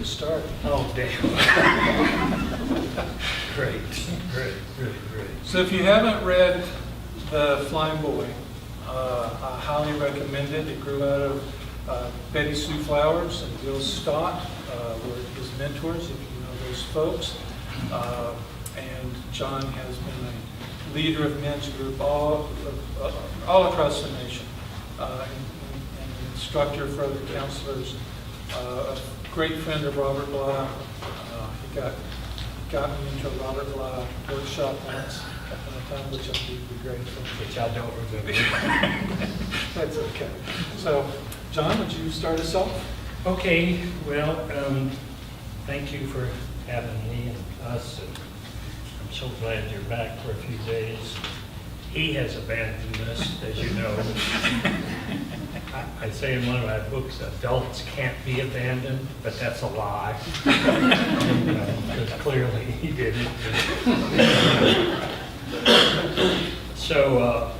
start. Oh, damn. Great. Really great. So if you haven't read The Flying Boy, I highly recommend it. It grew out of Betty Sue Flowers and Will Stott were his mentors, if you know those folks. And John has been a leader of men's group all across the nation, and an instructor for other counselors, a great friend of Robert Blah. He got me into a Robert Blah workshop once upon a time, which I'm deeply grateful for. Which I don't remember. That's okay. So, John, would you start us off? Okay, well, thank you for having me and us. And I'm so glad you're back for a few days. He has abandoned us, as you know. I say in one of my books, adults can't be abandoned, but that's a lie. Because clearly he did it. So,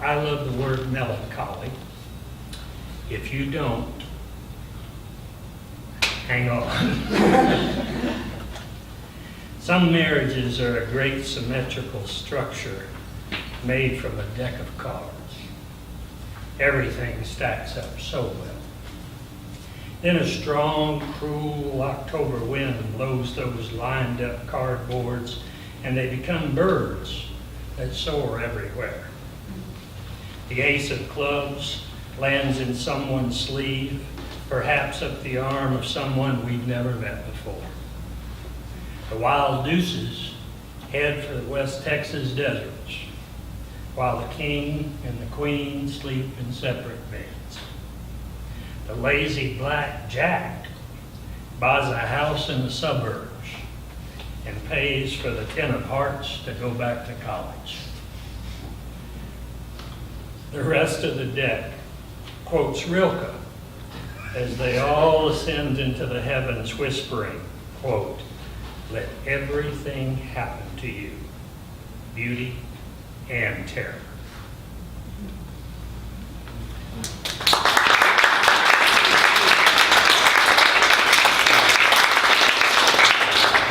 I love the word melancholy. If you don't, hang on. Some marriages are a great symmetrical structure made from a deck of cards. Everything stacks up so well. Then a strong, cruel October wind blows those lined up cardboards and they become birds that soar everywhere. The ace of clubs lands in someone's sleeve, perhaps up the arm of someone we've never met before. The wild deuces head for the West Texas deserts, while the king and the queen sleep in separate beds. The lazy black jack buys a house in the suburbs and pays for the 10 of hearts to go back to college. The rest of the deck quotes Rilke as they all ascend into the heavens whispering, quote, "Let everything happen to you, beauty and terror."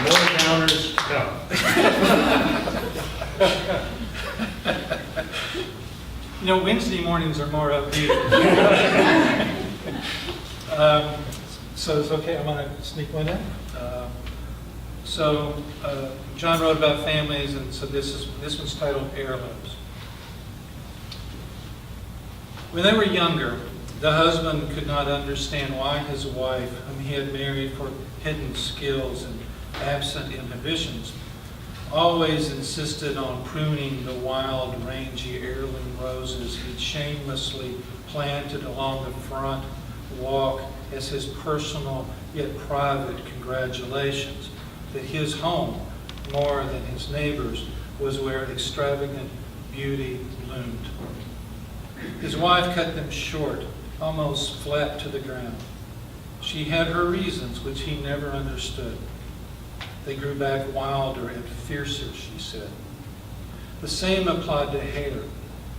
More downers to come. You know, Wednesday mornings are more upbeat. So it's okay, I'm going to sneak one in. John wrote about families, and so this one's titled Heirlooms. When they were younger, the husband could not understand why his wife, whom he had married for hidden skills and absent inhibitions, always insisted on pruning the wild, rangy heirloom roses he'd shamelessly planted along the front walk as his personal yet private congratulations that his home, more than his neighbors, was where extravagant beauty bloomed. His wife cut them short, almost flat to the ground. She had her reasons, which he never understood. They grew back wilder and fiercer, she said. The same applied to hair,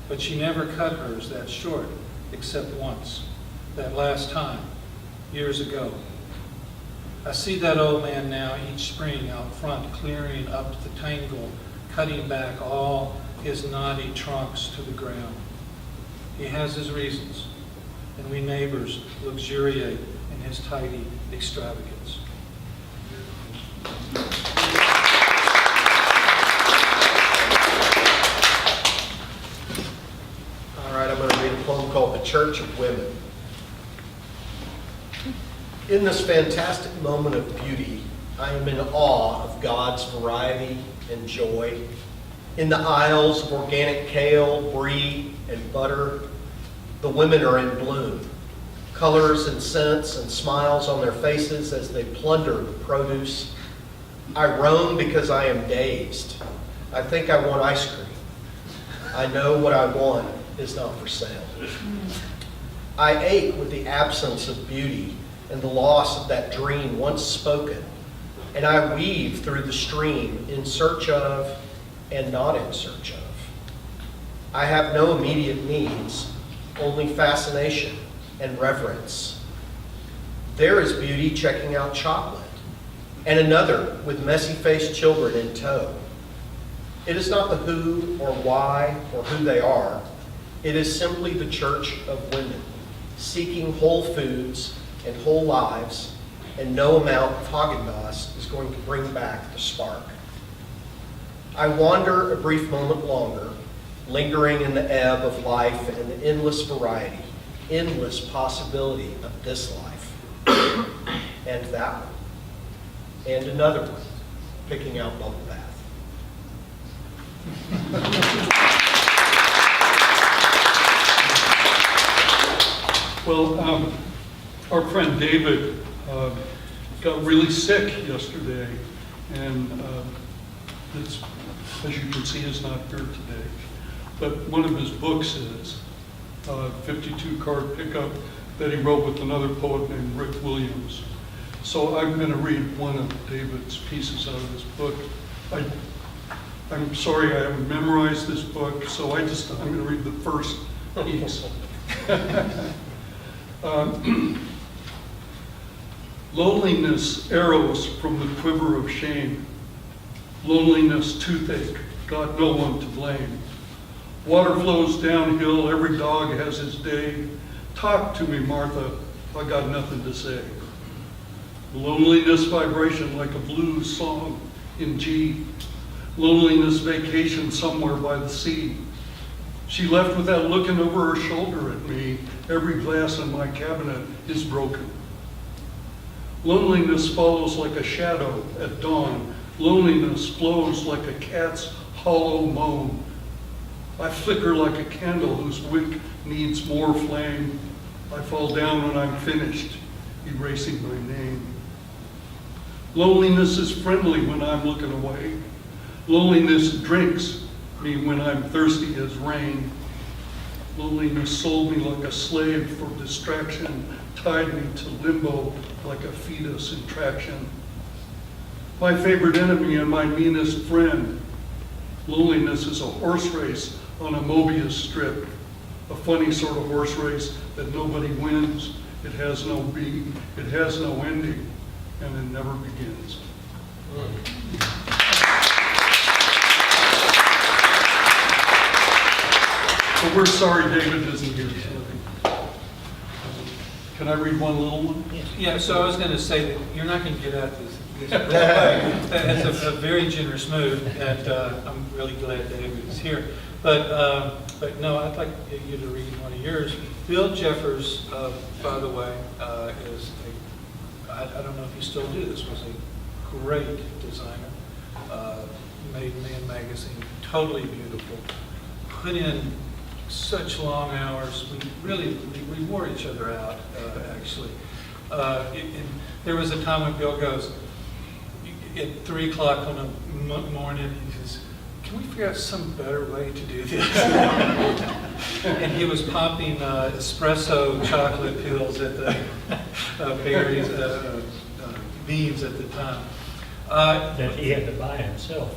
but she never cut hers that short, except once, that last time, years ago. I see that old man now each spring out front, clearing up the tangle, cutting back all his knotty trunks to the ground. He has his reasons, and we neighbors luxuriate in his tidy extravagance. All right, I'm going to read a poem called The Church of Women. In this fantastic moment of beauty, I am in awe of God's variety and joy. In the aisles of organic kale, brie, and butter, the women are in bloom. Colors and scents and smiles on their faces as they plunder the produce. I roam because I am dazed. I think I want ice cream. I know what I want is not for sale. I ache with the absence of beauty and the loss of that dream once spoken, and I weave through the stream in search of and not in search of. I have no immediate needs, only fascination and reverence. There is beauty checking out chocolate, and another with messy-faced children in tow. It is not the who or why or who they are. It is simply the church of women, seeking whole foods and whole lives, and no amount of Haagen-Dazs is going to bring back the spark. I wander a brief moment longer, lingering in the ebb of life and the endless variety, endless possibility of this life, and that one, and another one, picking out bubble bath. Well, our friend David got really sick yesterday, and as you can see, is not here today. But one of his books is 52-card pickup that he wrote with another poet named Rick Williams. So I'm going to read one of David's pieces out of this book. I'm sorry I haven't memorized this book, so I'm going to read the first piece. Loneliness arrows from the quiver of shame. Loneliness toothache, got no one to blame. Water flows downhill, every dog has his day. Talk to me, Martha, I got nothing to say. Loneliness vibration like a blues song in G. Loneliness vacation somewhere by the sea. She left without looking over her shoulder at me. Every glass in my cabinet is broken. Loneliness follows like a shadow at dawn. Loneliness flows like a cat's hollow moan. I flicker like a candle whose wick needs more flame. I fall down when I'm finished, erasing my name. Loneliness is friendly when I'm looking away. Loneliness drinks me when I'm thirsty as rain. Loneliness sold me like a slave for distraction, tied me to limbo like a fetus in traction. My favorite enemy and my meanest friend. Loneliness is a horse race on a Mobius strip, a funny sort of horse race that nobody wins. It has no beat, it has no ending, and it never begins. So we're sorry David isn't here tonight. Can I read one little one? Yeah, so I was going to say that you're not going to get out this. That's a very generous move, and I'm really glad David is here. But no, I'd like you to read one of yours. Bill Jeffers, by the way, is I don't know if you still do this, was a great designer. Made Man magazine totally beautiful. Put in such long hours. We wore each other out, actually. There was a time when Bill goes, at 3 o'clock on a morning, he says, can we figure out some better way to do this? And he was popping espresso chocolate pills at the berries, beans at the time. That he had to buy himself.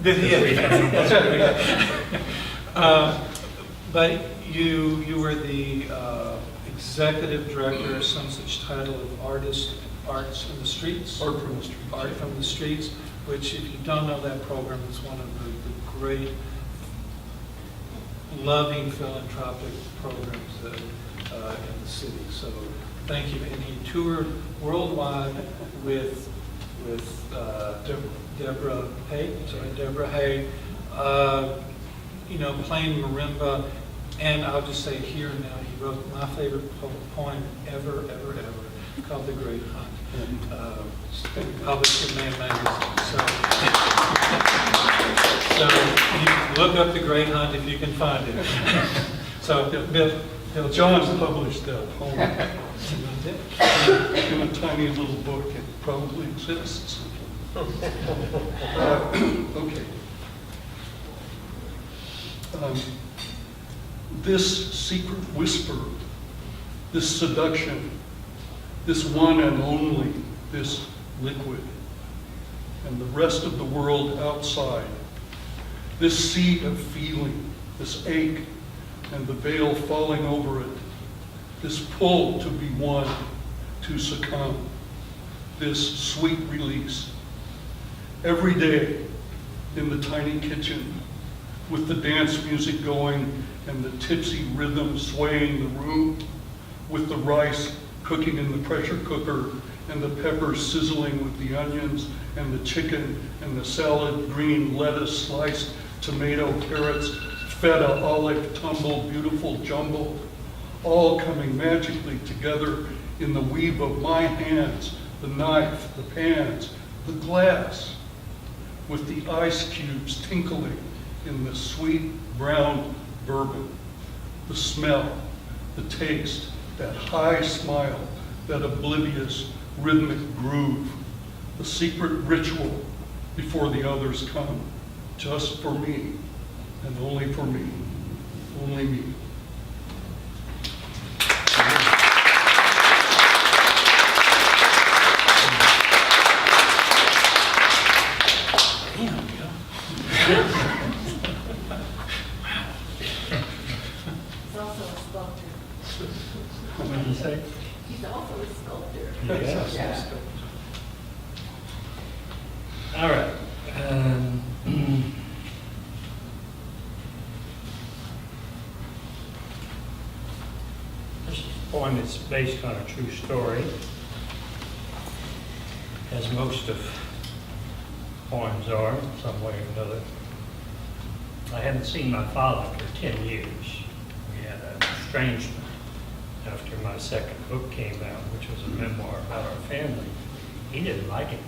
But you were the executive director of some such title of Arts in the Streets? Art from the Streets. Art from the Streets, which if you don't know that program, it's one of the great loving philanthropic programs in the city. So thank you. And he toured worldwide with Deborah Hay, playing marimba. And I'll just say here now, he wrote my favorite poem ever, called The Great Hunt, published in Man magazine. So you can look up The Great Hunt if you can find it. So Bill John published that poem in a tiny little book. It probably exists. Okay. This secret whisper, this seduction, this one and only, this liquid, and the rest of the world outside, this sea of feeling, this ache, and the veil falling over it, this pull to be one, to succumb, this sweet release. Every day in the tiny kitchen, with the dance music going and the tipsy rhythm swaying the room, with the rice cooking in the pressure cooker and the peppers sizzling with the onions and the chicken and the salad, green lettuce, sliced tomato, carrots, feta, olive, tumble, beautiful jumble, all coming magically together in the weave of my hands, the knife, the pans, the glass, with the ice cubes tinkling in the sweet brown bourbon, the smell, the taste, that high smile, that oblivious rhythmic groove, the secret ritual before the others come, just for me, and only for me, only me. Damn, Bill. He's also a sculptor. What did you say? He's also a sculptor. Yes. Yeah. All right. This poem is based on a true story, as most of poems are, in some way or another. I hadn't seen my father for 10 years. We had an estrangement after my second book came out, which was a memoir about our family. He didn't like it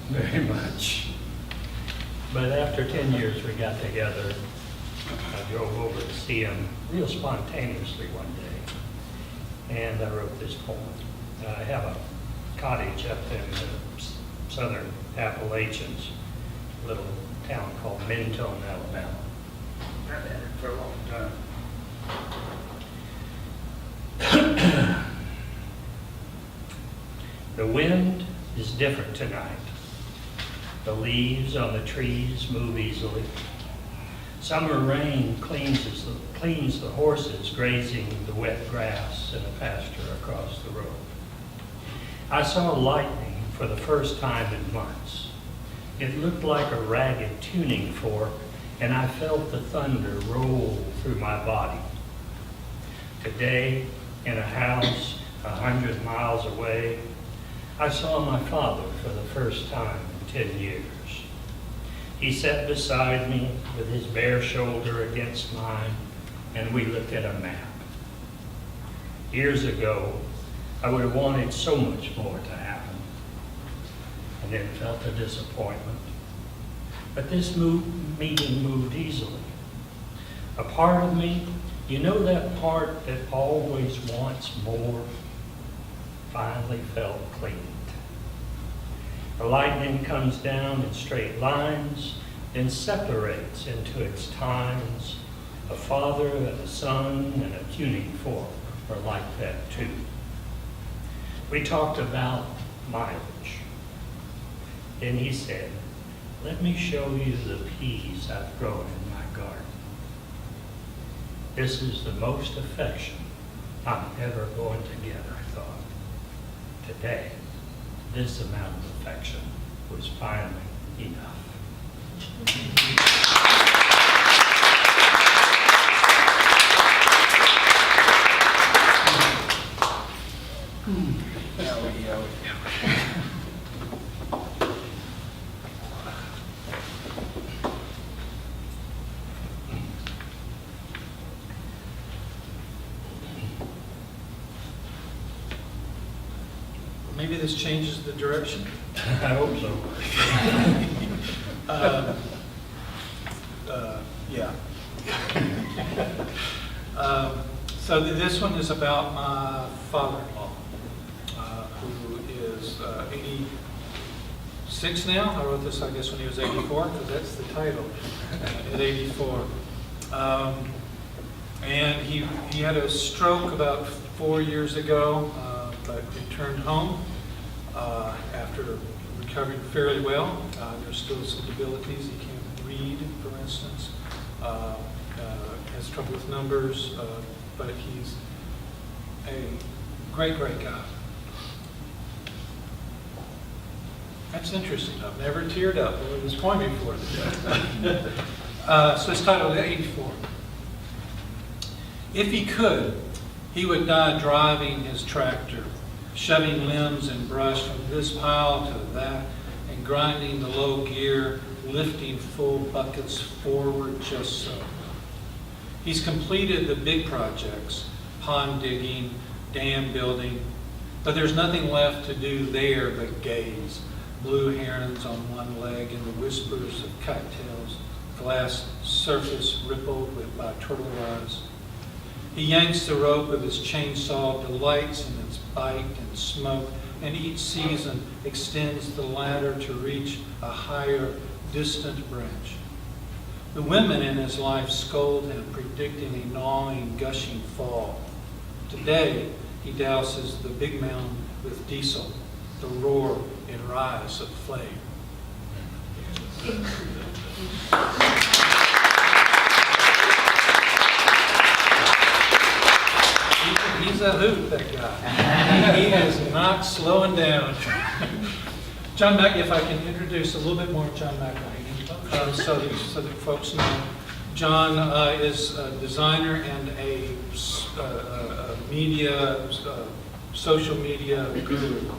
very much. But after 10 years, we got together. I drove over to see him real spontaneously one day, and I wrote this poem. I have a cottage up in the southern Appalachians, a little town called Mentone, Alabama. I've had it for a long time. The wind is different tonight. The leaves on the trees move easily. Summer rain cleans the horses grazing the wet grass in a pasture across the road. I saw lightning for the first time in months. It looked like a ragged tuning fork, and I felt the thunder roll through my body. Today, in a house 100 miles away, I saw my father for the first time in 10 years. He sat beside me with his bare shoulder against mine, and we looked at a map. Years ago, I would have wanted so much more to happen, and then felt a disappointment. But this meeting moved easily. A part of me, you know that part that always wants more, finally felt cleaned. The lightning comes down in straight lines, then separates into its tines. A father and a son and a tuning fork are like that too. We talked about mileage. Then he said, "Let me show you the peas I've grown in my garden. This is the most affection I'm ever going to get," I thought. Today, this amount of affection was finally enough. Maybe this changes the direction. I hope so. Yeah. So this one is about my father-in-law, who is 86 now. I wrote this, I guess, when he was 84, because that's the title, at 84. And he had a stroke about 4 years ago, but returned home after recovering fairly well. There's still some debilities. He can't read, for instance. Has trouble with numbers, but he's a great, great guy. That's interesting. I've never teared up over this point before. So it's titled 84. If he could, he would die driving his tractor, shoving limbs and brush from this pile to that, and grinding the low gear, lifting full buckets forward just so. He's completed the big projects, pond digging, dam building, but there's nothing left to do there but gaze. Blue herons on one leg and the whispers of kite-tails, glass surface rippled by turtle rods. He yanks the rope of his chainsaw, delights in its bite and smoke, and each season extends the ladder to reach a higher, distant branch. The women in his life scold him, predicting a gnawing, gushing fall. Today, he douses the big mound with diesel, the roar and rise of flame. He's a hoot, that guy. He is not slowing down. John Mac, if I can introduce a little bit more of John McElhaney, so that folks know. John is a designer and a media, social media guru and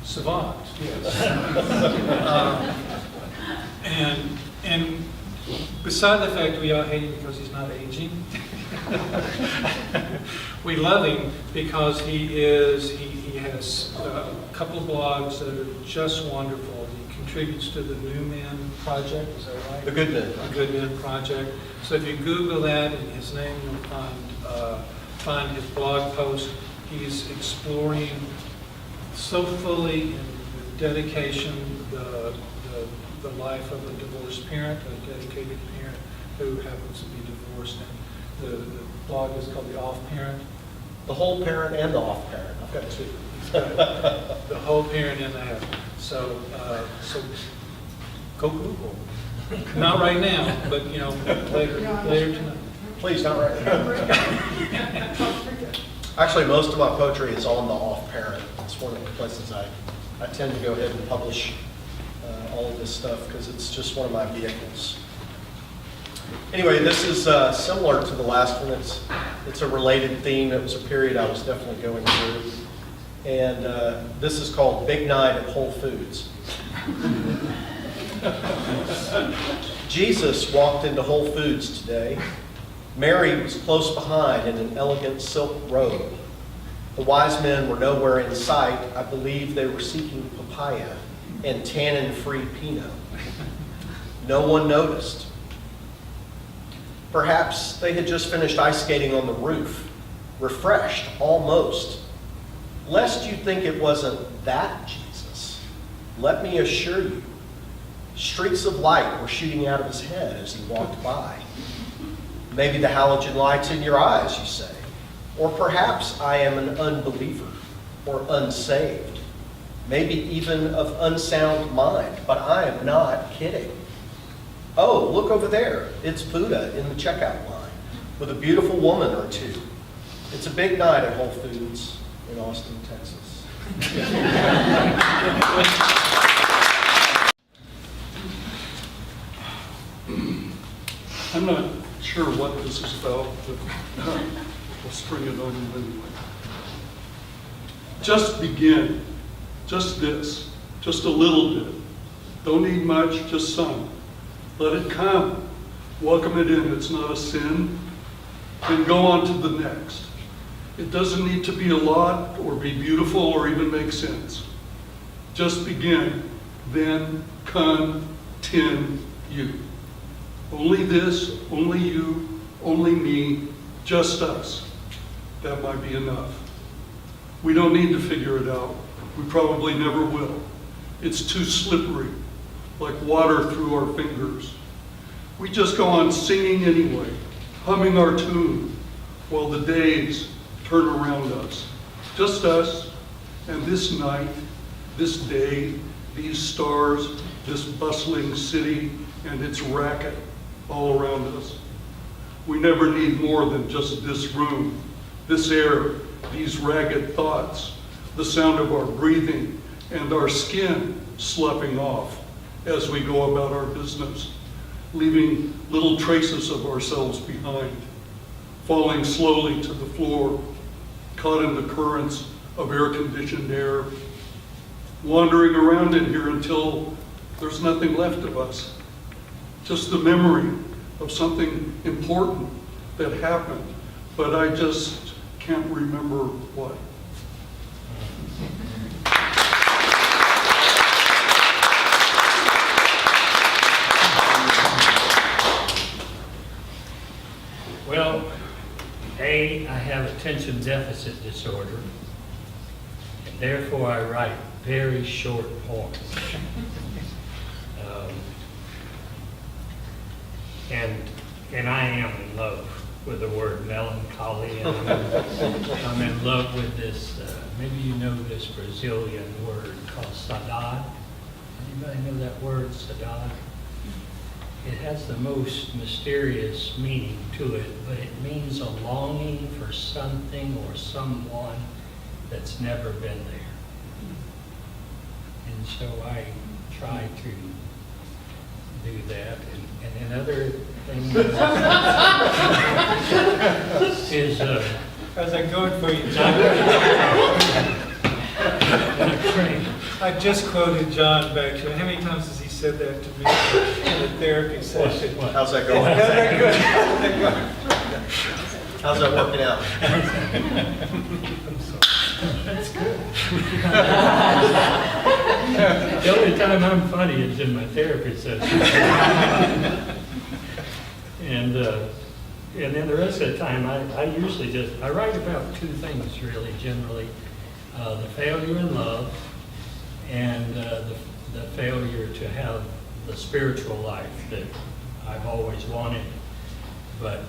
savant. Yes. And beside the fact we all hate him because he's not aging, we love him because he has a couple of blogs that are just wonderful. He contributes to the New Men Project, is that right? The Good Men. The Good Men Project. So if you Google that and his name, you'll find his blog post. He's exploring so fully and with dedication the life of a divorced parent, a dedicated parent who happens to be divorced. And the blog is called The Off Parent. The whole parent and the off parent. I've got two. The whole parent in the half. So go Google. Not right now, but later tonight. Please, not right now. Actually, most of my poetry is on the off parent. It's one of the places I tend to go ahead and publish all of this stuff because it's just one of my vehicles. Anyway, this is similar to the last one. It's a related theme. It was a period I was definitely going through. And this is called Big Night at Whole Foods. Jesus walked into Whole Foods today. Mary was close behind in an elegant silk robe. The wise men were nowhere in sight. I believe they were seeking papaya and tannin-free Pinot. No one noticed. Perhaps they had just finished ice skating on the roof, refreshed almost. Lest you think it wasn't that Jesus, let me assure you, streaks of light were shooting out of his head as he walked by. Maybe the halogen lights in your eyes, you say. Or perhaps I am an unbeliever or unsaved, maybe even of unsound mind, but I am not kidding. Oh, look over there. It's Buddha in the checkout line with a beautiful woman or two. It's a big night at Whole Foods in Austin, Texas. I'm not sure what this is about, but we'll spring it on you anyway. Just begin. Just this. Just a little bit. Don't need much, just some. Let it come. Welcome it in. It's not a sin. Then go on to the next. It doesn't need to be a lot or be beautiful or even make sense. Just begin. Then continue. Only this, only you, only me, just us. That might be enough. We don't need to figure it out. We probably never will. It's too slippery, like water through our fingers. We just go on singing anyway, humming our tune, while the days turn around us. Just us, and this night, this day, these stars, this bustling city, and its racket all around us. We never need more than just this room, this air, these ragged thoughts, the sound of our breathing, and our skin sloughing off as we go about our business, leaving little traces of ourselves behind, falling slowly to the floor, caught in the currents of air-conditioned air, wandering around in here until there's nothing left of us. Just the memory of something important that happened, but I just can't remember what. Well, I have attention deficit disorder, and therefore I write very short poems. And I am in love with the word melancholy, and I'm in love with this, maybe you know this Brazilian word called saudade. Anybody know that word, saudade? It has the most mysterious meaning to it, but it means a longing for something or someone that's never been there. And so I try to do that. And another thing is How's that going for you, John? I just quoted John back to you. How many times has he said that to me in a therapy session? How's that going? How's that good? How's that going? How's that working out? That's good. The only time I'm funny is in my therapy session. And then the rest of the time, I usually I write about two things really, generally. The failure in love and the failure to have the spiritual life that I've always wanted. But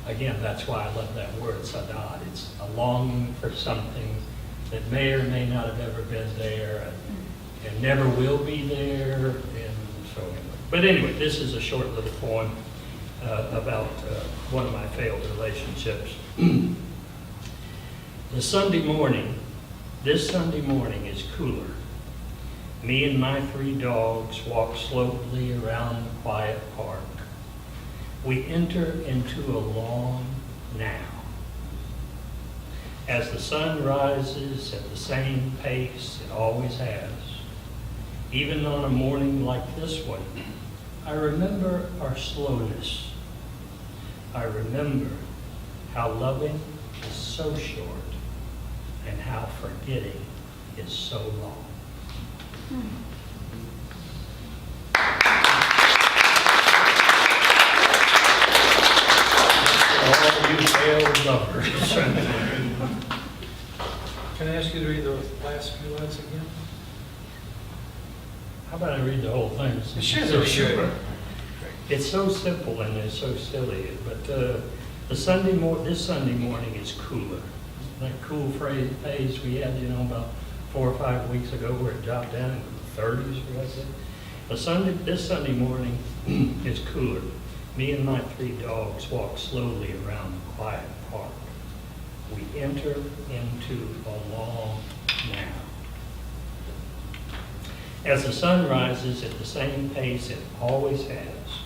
again, that's why I love that word, saudade. It's a longing for something that may or may not have ever been there and never will be there. And so, but anyway, this is a short little poem about one of my failed relationships. This Sunday morning is cooler. Me and my 3 dogs walk slowly around the quiet park. We enter into a long now. As the sun rises at the same pace it always has, even on a morning like this one, I remember our slowness. I remember how loving is so short and how forgetting is so long. All you failed lovers. Can I ask you to read the last few lines again? How about I read the whole thing? Sure. It's so simple and it's so silly, but this Sunday morning is cooler. That cool phase we had, about 4 or 5 weeks ago where it dropped down into the 30s, for God's sake. This Sunday morning is cooler. Me and my 3 dogs walk slowly around the quiet park. We enter into a long now. As the sun rises at the same pace it always has,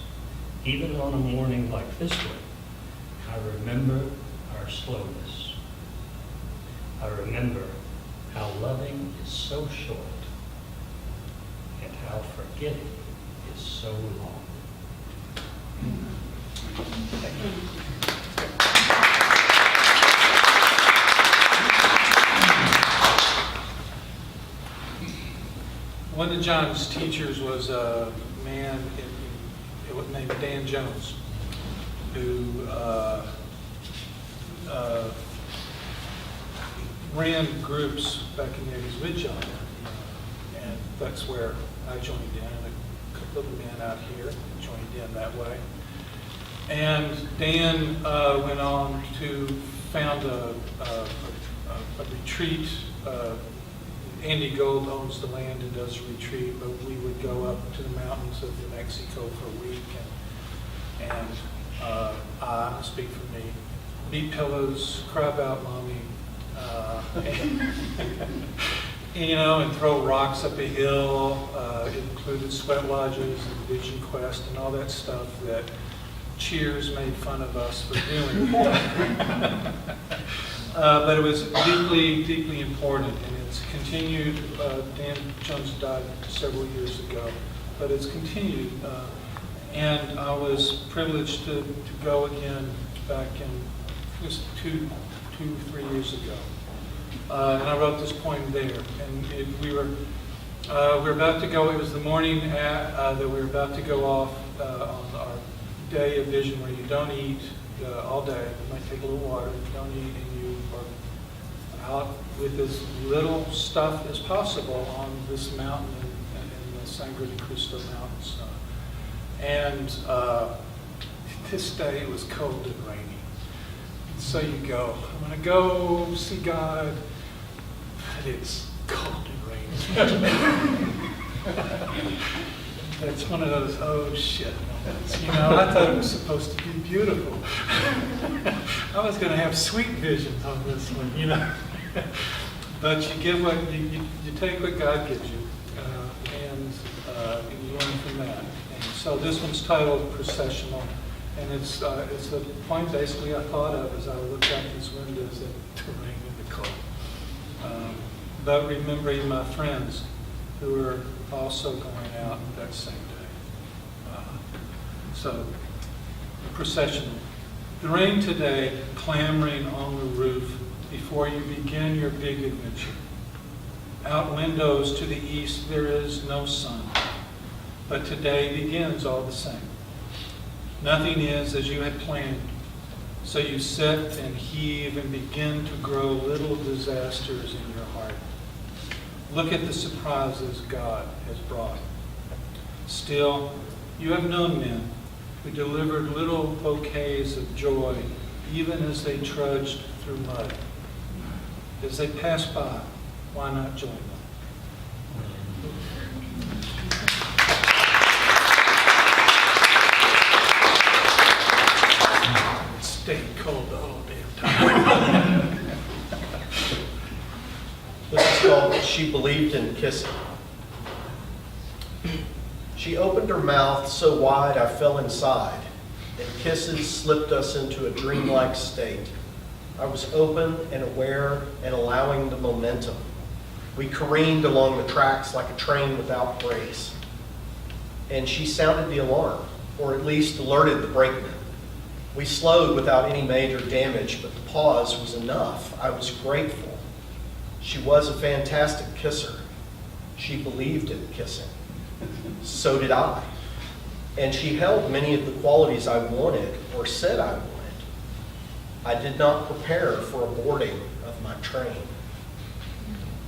even on a morning like this one, I remember our slowness. I remember how loving is so short and how forgetting is so long. Thank you. One of John's teachers was a man named Dan Jones, who ran groups back in the 80s with John. And that's where I joined in, and a couple of the men out here joined in that way. And Dan went on to found a retreat. Andy Gold owns the land and does a retreat, but we would go up to the mountains of New Mexico for a week, and I speak for me, beat pillows, cry about mommy, and throw rocks up a hill. It included sweat lodges and Vision Quest and all that stuff that Cheers made fun of us for doing. But it was deeply, deeply important, and it's continued. Dan Jones died several years ago, but it's continued. And I was privileged to go again back in, it was two, 3 years ago. And I wrote this poem there. And we were about to go, it was the morning that we were about to go off on our day of vision where you don't eat all day. You might take a little water, you don't eat, and you are out with as little stuff as possible on this mountain in the Sangre de Cristo Mountains. And this day it was cold and rainy. So you go, I'm going to go see God, but it's cold and rainy. That's one of those, oh shit moments. I thought it was supposed to be beautiful. I was going to have sweet visions on this one, But you get what, you take what God gives you, and you learn from that. And so this one's titled Processional. And it's the point basically I thought of as I looked out these windows at the rain and the cold. But remembering my friends who were also going out that same day. So, processional. The rain today clamoring on the roof before you begin your big adventure. Out windows to the east there is no sun, but today begins all the same. Nothing is as you had planned, so you sit and heave and begin to grow little disasters in your heart. Look at the surprises God has brought. Still, you have known men who delivered little bouquets of joy even as they trudged through mud. As they pass by, why not join them? Stayed cold the whole damn time. This is called She Believed in Kissing. She opened her mouth so wide I fell inside, and kisses slipped us into a dreamlike state. I was open and aware and allowing the momentum. We careened along the tracks like a train without brakes. And she sounded the alarm, or at least alerted the brakeman. We slowed without any major damage, but the pause was enough. I was grateful. She was a fantastic kisser. She believed in kissing. So did I. And she held many of the qualities I wanted or said I wanted. I did not prepare for a boarding of my train.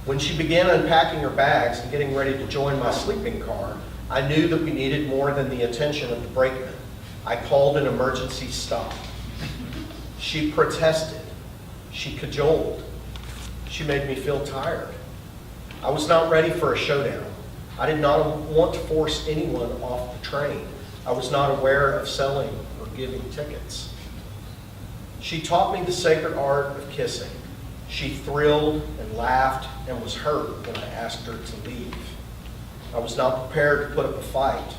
When she began unpacking her bags and getting ready to join my sleeping car, I knew that we needed more than the attention of the brakeman. I called an emergency stop. She protested. She cajoled. She made me feel tired. I was not ready for a showdown. I did not want to force anyone off the train. I was not aware of selling or giving tickets. She taught me the sacred art of kissing. She thrilled and laughed and was hurt when I asked her to leave. I was not prepared to put up a fight.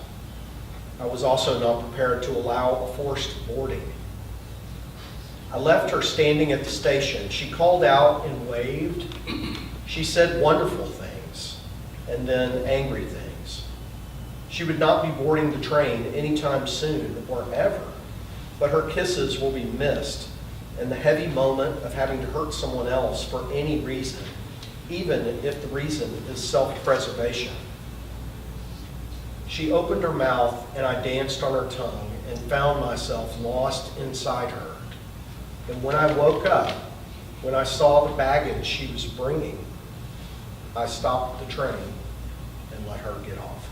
I was also not prepared to allow a forced boarding. I left her standing at the station. She called out and waved. She said wonderful things and then angry things. She would not be boarding the train anytime soon or ever, but her kisses will be missed, and the heavy moment of having to hurt someone else for any reason, even if the reason is self-preservation. She opened her mouth and I danced on her tongue and found myself lost inside her. And when I woke up, when I saw the baggage she was bringing, I stopped the train and let her get off.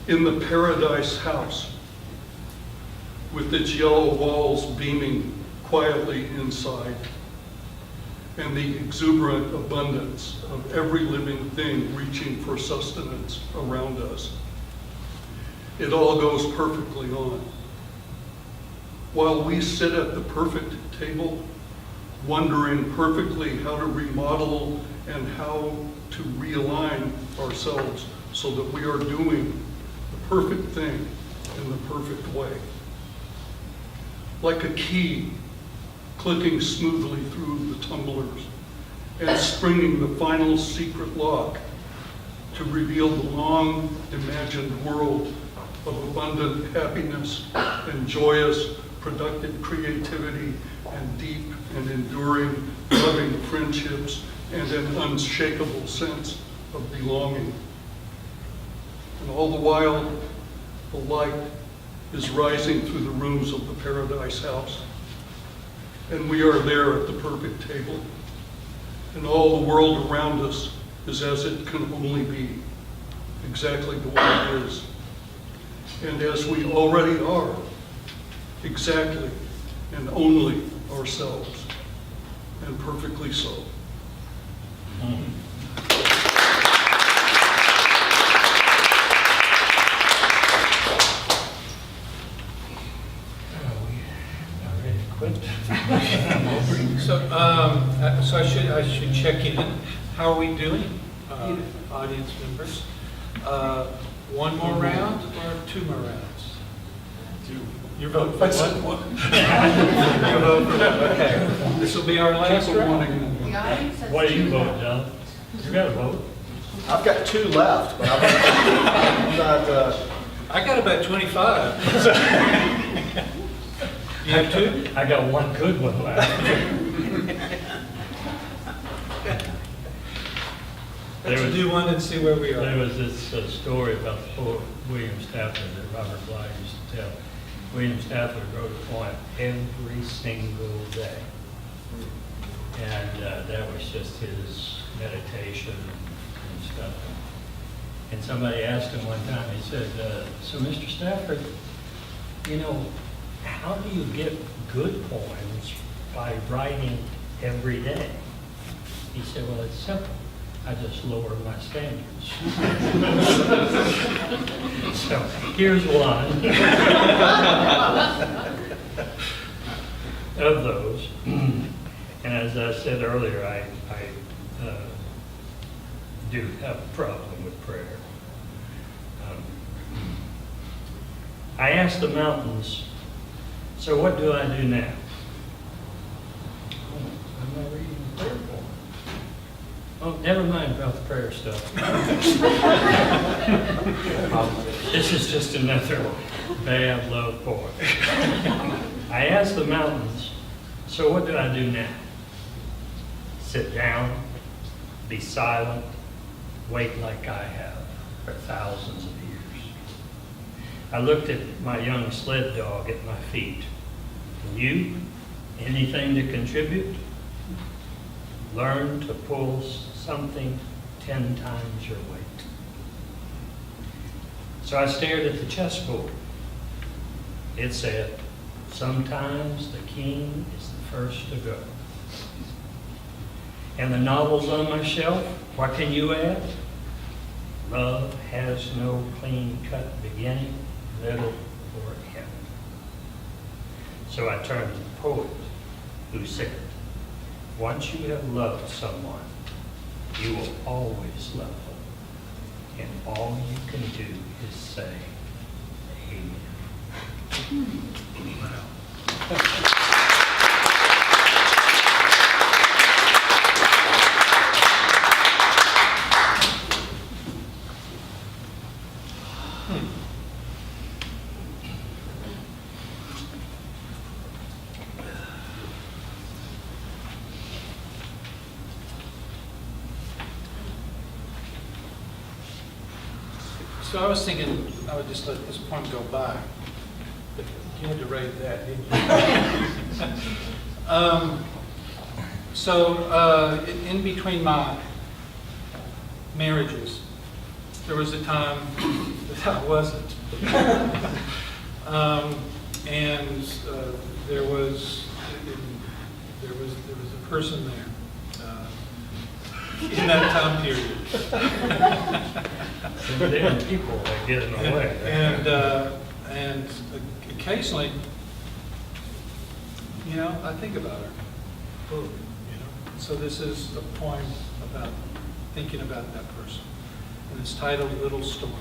In the Paradise House, with its yellow walls beaming quietly inside, and the exuberant abundance of every living thing reaching for sustenance around us. It all goes perfectly on. While we sit at the perfect table, wondering perfectly how to remodel and how to realign ourselves so that we are doing the perfect thing in the perfect way. Like a key clicking smoothly through the tumblers and springing the final secret lock to reveal the long imagined world of abundant happiness and joyous, productive creativity and deep and enduring, loving friendships and an unshakable sense of belonging. And all the while, the light is rising through the rooms of the Paradise House. And we are there at the perfect table. And all the world around us is as it can only be, exactly the way it is. And as we already are, exactly and only ourselves, and perfectly so. So I should check in. How are we doing, audience members? One more round or two more rounds? Two. Your vote for one? Your vote for one, okay. This will be our last Keep it round. wanting. The audience says What do you two. vote, John? You got a vote? I've got 2 left, but I'm not, I got about 25. You have 2? I got one good one left. Let's do one and see where we There are. was this story about the poet William Stafford that Robert Bly used to tell. William Stafford wrote a poem every single day. And that was just his meditation and stuff. And somebody asked him one time, he said, so Mr. Stafford, you know, how do you get good poems by writing every day? He said, well, it's simple. I just lower my standards. So here's one of those. And as I said earlier, I do have a problem with prayer. I asked the mountains, so what do I do now? Oh, I'm not reading the prayer form. Oh, never mind about the prayer stuff. This is just another bad love poem. I asked the mountains, so what do I do now? Sit down, be silent, wait like I have for thousands of years. I looked at my young sled dog at my feet. And you, anything to contribute? Learn to pull something 10 times your weight. So I stared at the chessboard. It said, sometimes the king is the first to go. And the novels on my shelf, what can you add? Love has no clean-cut beginning, middle, or end. So I turned to the poet, who said, once you have loved someone, you will always love them. And all you can do is say, amen. So I was thinking I would just let this poem go by. But you had to write that, didn't you? In between my marriages, there was a time that I wasn't. And there was a person there. in that time period. Some damn people are getting away. And occasionally, you know, I think about her. You know, so this is a poem about thinking about that person, and it's titled "Little Storm."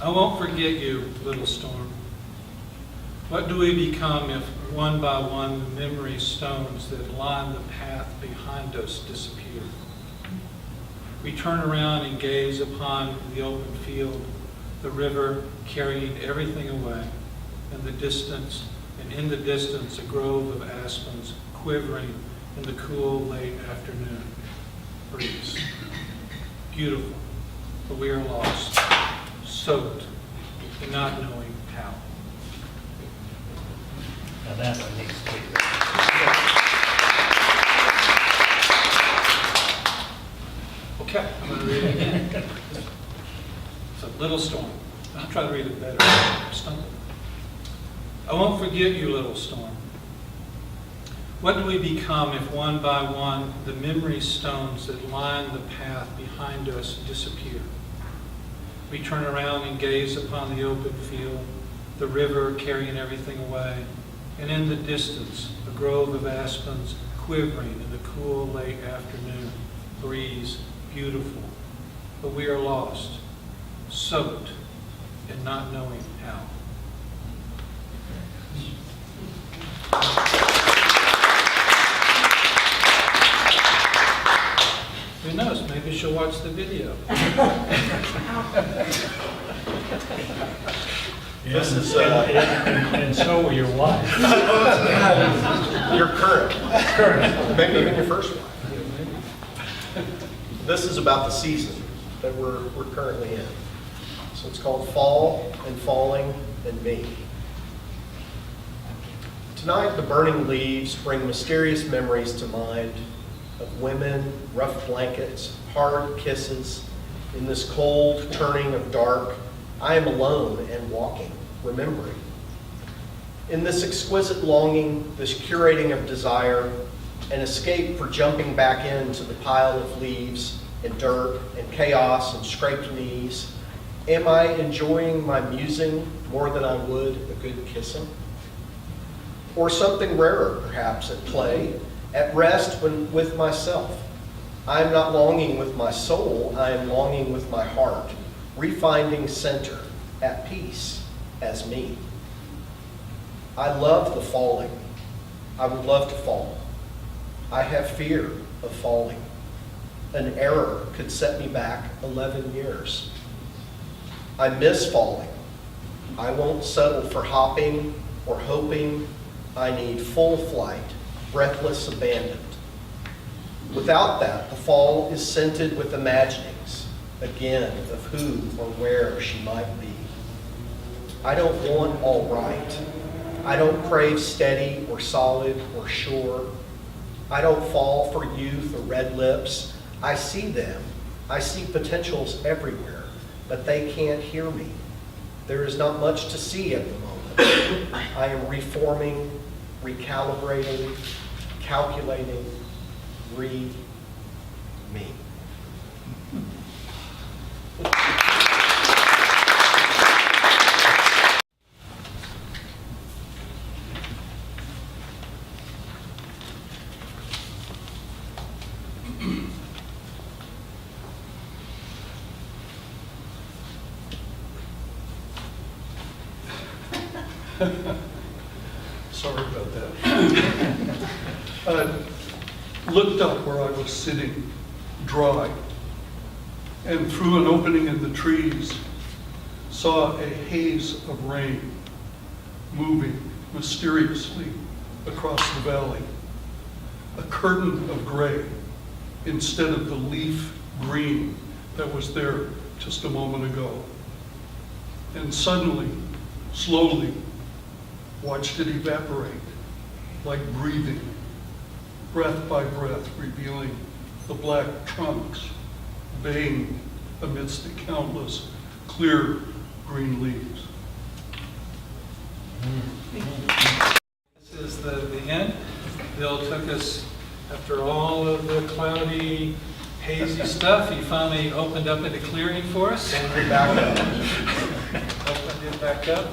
I won't forget you, little storm. What do we become if one by one the memory stones that line the path behind us disappear? We turn around and gaze upon the open field, the river carrying everything away, and in the distance a grove of aspens quivering in the cool late afternoon breeze. Beautiful, but we are lost, soaked, and not knowing how. Now that one needs to be. Okay, I'm going to read it again. It's a little storm. I'll try to read it better. I stumbled. I won't forget you, little storm. What do we become if one by one the memory stones that line the path behind us disappear? We turn around and gaze upon the open field, the river carrying everything away, and in the distance a grove of aspens quivering in the cool late afternoon breeze, beautiful, but we are lost, soaked, and not knowing how. Who knows, maybe she'll watch the video. This is And so will your wife. your current, maybe even your first one. This is about the season that we're currently in. So it's called Fall and Falling and Me. Tonight, the burning leaves bring mysterious memories to mind of women, rough blankets, hard kisses. In this cold turning of dark, I am alone and walking, remembering. In this exquisite longing, this curating of desire, an escape for jumping back into the pile of leaves and dirt and chaos and scraped knees, am I enjoying my musing more than I would a good kissing? Or something rarer, perhaps, at play, at rest with myself. I am not longing with my soul, I am longing with my heart, refinding center, at peace as me. I love the falling. I would love to fall. I have fear of falling. An error could set me back 11 years. I miss falling. I won't settle for hopping or hoping. I need full flight, breathless abandon. Without that, the fall is scented with imaginings, again, of who or where she might be. I don't want all right. I don't crave steady or solid or sure. I don't fall for youth or red lips. I see them. I see potentials everywhere, but they can't hear me. There is not much to see at the moment. I am reforming, recalibrating, calculating, me. Sorry about that. I looked up where I was sitting, dry, and through an opening in the trees, saw a haze of rain moving mysteriously across the valley. A curtain of gray instead of the leaf green that was there just a moment ago. And suddenly, slowly, watched it evaporate like breathing, breath by breath, revealing the black trunks baying amidst the countless clear green leaves. This is the end. Bill took us After all of the cloudy, hazy stuff, he finally opened up into clearing for us. And back up. Opened it back up.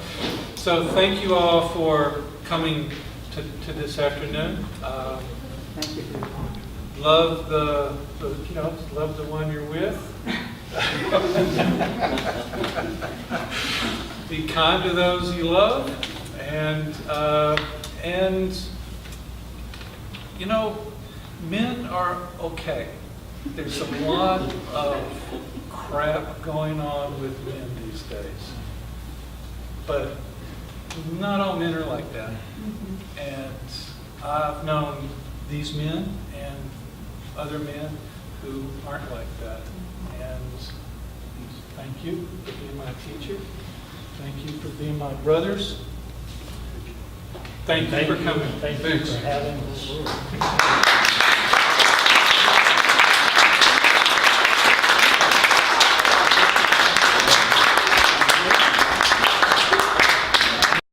So thank you all for coming to this afternoon. Thank you for your time. Love love the one you're with. Be kind to those you love, and men are okay. There's a lot of crap going on with men these days, but not all men are like that. And I've known these men and other men who aren't like that. And thank you for being my teacher. Thank you for being my brothers. Thank you for coming. Thank you for having us.